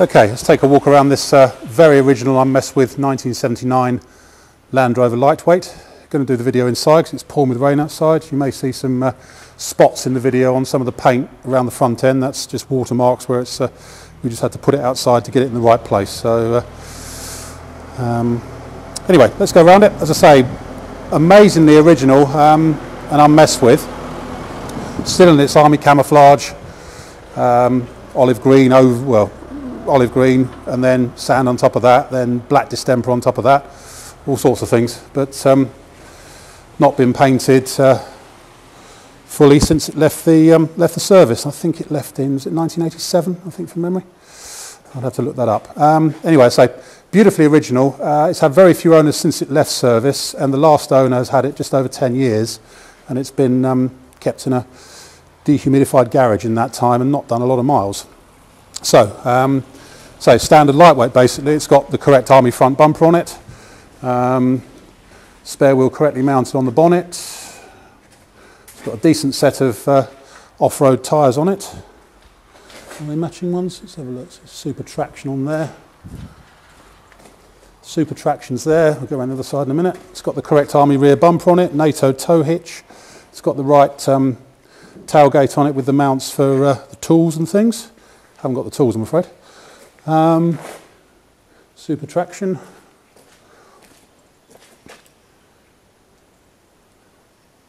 Okay, let's take a walk around this very original, unmessed with 1979 Land Rover Lightweight. Going to do the video inside because it's pouring with rain outside. You may see some spots in the video on some of the paint around the front end. That's just watermarks where it's we just had to put it outside to get it in the right place. So anyway, let's go around it. As I say, amazingly original and unmessed with. Still in its army camouflage, olive green, olive green, and then sand on top of that, then black distemper on top of that, all sorts of things, but not been painted fully since it left the service. I think it left in, was it 1987, I think, from memory? I'd have to look that up. Anyway, so beautifully original. It's had very few owners since it left service, and the last owner has had it just over 10 years, and it's been kept in a dehumidified garage in that time and not done a lot of miles. So, standard lightweight basically. It's got the correct army front bumper on it, spare wheel correctly mounted on the bonnet. It's got a decent set of off-road tyres on it. Are they matching ones? Let's have a look. So super traction on there. Super traction's there. I'll go around the other side in a minute. It's got the correct army rear bumper on it, NATO tow hitch. It's got the right tailgate on it with the mounts for the tools and things. Haven't got the tools, I'm afraid. Super traction.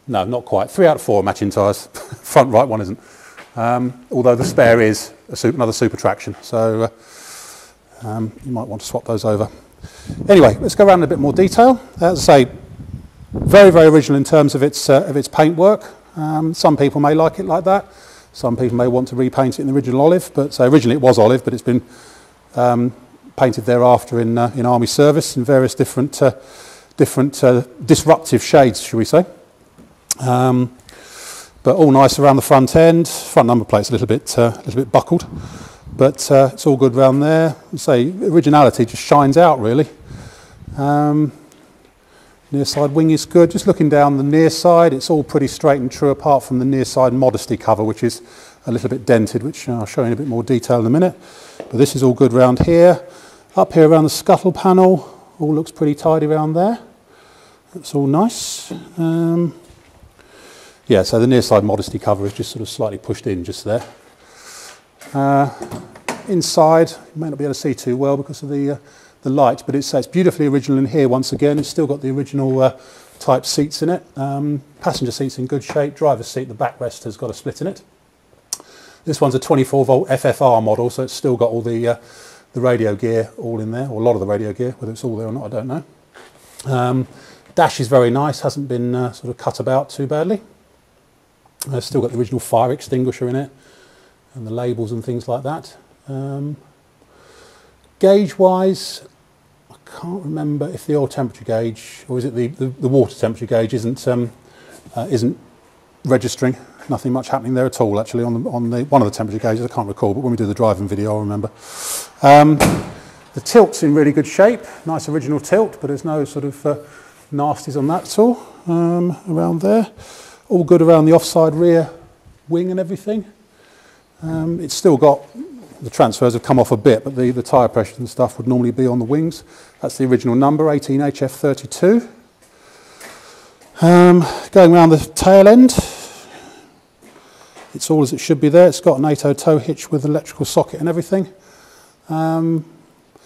No, not quite. 3 out of 4 matching tyres. Front right one isn't. Although the spare is another super traction. So you might want to swap those over. Anyway, let's go around in a bit more detail. As I say, very, very original in terms of its paintwork. Some people may like it like that. Some people may want to repaint it in the original olive. But so originally it was olive, but it's been painted thereafter in army service in various different disruptive shades, shall we say. But all nice around the front end. Front number plate's a little bit buckled, but it's all good around there. Say originality just shines out really. Near side wing is good. Just looking down the near side, it's all pretty straight and true apart from the near side modesty cover, which is a little bit dented, which I'll show you in a bit more detail in a minute. But this is all good round here. Up here around the scuttle panel, all looks pretty tidy around there. That's all nice. Yeah, so the near side modesty cover is just sort of slightly pushed in just there. Inside, you may not be able to see too well because of the light, but it's beautifully original in here once again. It's still got the original type seats in it. Passenger seats in good shape. Driver's seat, the backrest has got a split in it. This one's a 24 volt FFR model, so it's still got all the radio gear all in there, or a lot of the radio gear. Whether it's all there or not, I don't know. Dash is very nice, hasn't been sort of cut about too badly. Still got the original fire extinguisher in it, and the labels and things like that. Gauge-wise, I can't remember if the oil temperature gauge, or is it the water temperature gauge isn't registering. Nothing much happening there at all actually on one of the temperature gauges. I can't recall, but when we do the driving video I'll remember. The tilt's in really good shape, nice original tilt, but there's no sort of nasties on that at all around there. All good around the offside rear wing and everything. It's still got, the transfers have come off a bit, but the tyre pressures and stuff would normally be on the wings. That's the original number, 18HF32. Going around the tail end, it's all as it should be there. It's got a NATO tow hitch with electrical socket and everything.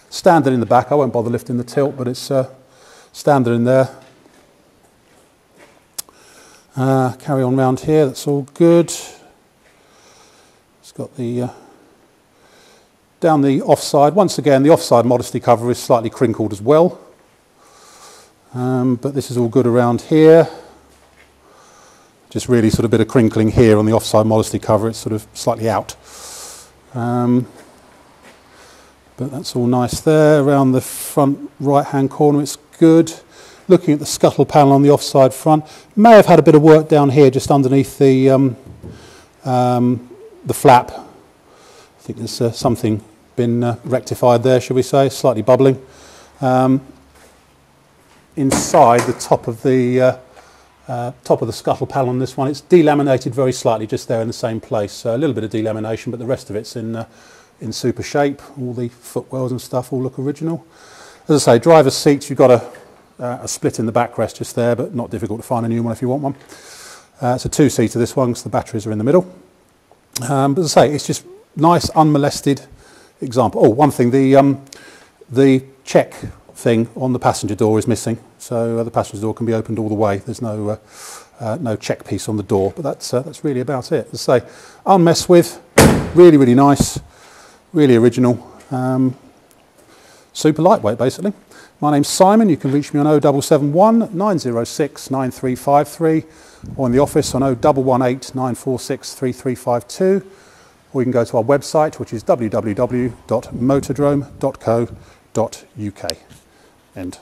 Standard in the back, I won't bother lifting the tilt, but it's standard in there. Carry on round here, that's all good. It's got the down the offside. Once again, the offside modesty cover is slightly crinkled as well. But this is all good around here. Just really sort of a bit of crinkling here on the offside modesty cover. It's sort of slightly out. But that's all nice there. Around the front right-hand corner, it's good. Looking at the scuttle panel on the offside front, may have had a bit of work down here just underneath the flap. I think there's something been rectified there, shall we say, slightly bubbling. Inside the top of the scuttle panel on this one, it's delaminated very slightly just there in the same place. So a little bit of delamination, but the rest of it's in in super shape. All the footwells and stuff all look original. As I say, driver's seats, you've got a split in the backrest just there, but not difficult to find a new one if you want one. It's a two-seater, this one, because the batteries are in the middle. But as I say, it's just nice, unmolested example. Oh, one thing, the check thing on the passenger door is missing, so the passenger door can be opened all the way. There's no no check piece on the door, but that's really about it. As I say, unmessed with, really nice, really original, super lightweight basically. My name's Simon. You can reach me on 0771 906 9353 or in the office on 0118 946 3352, or you can go to our website, which is www.motordrome.co.uk. End.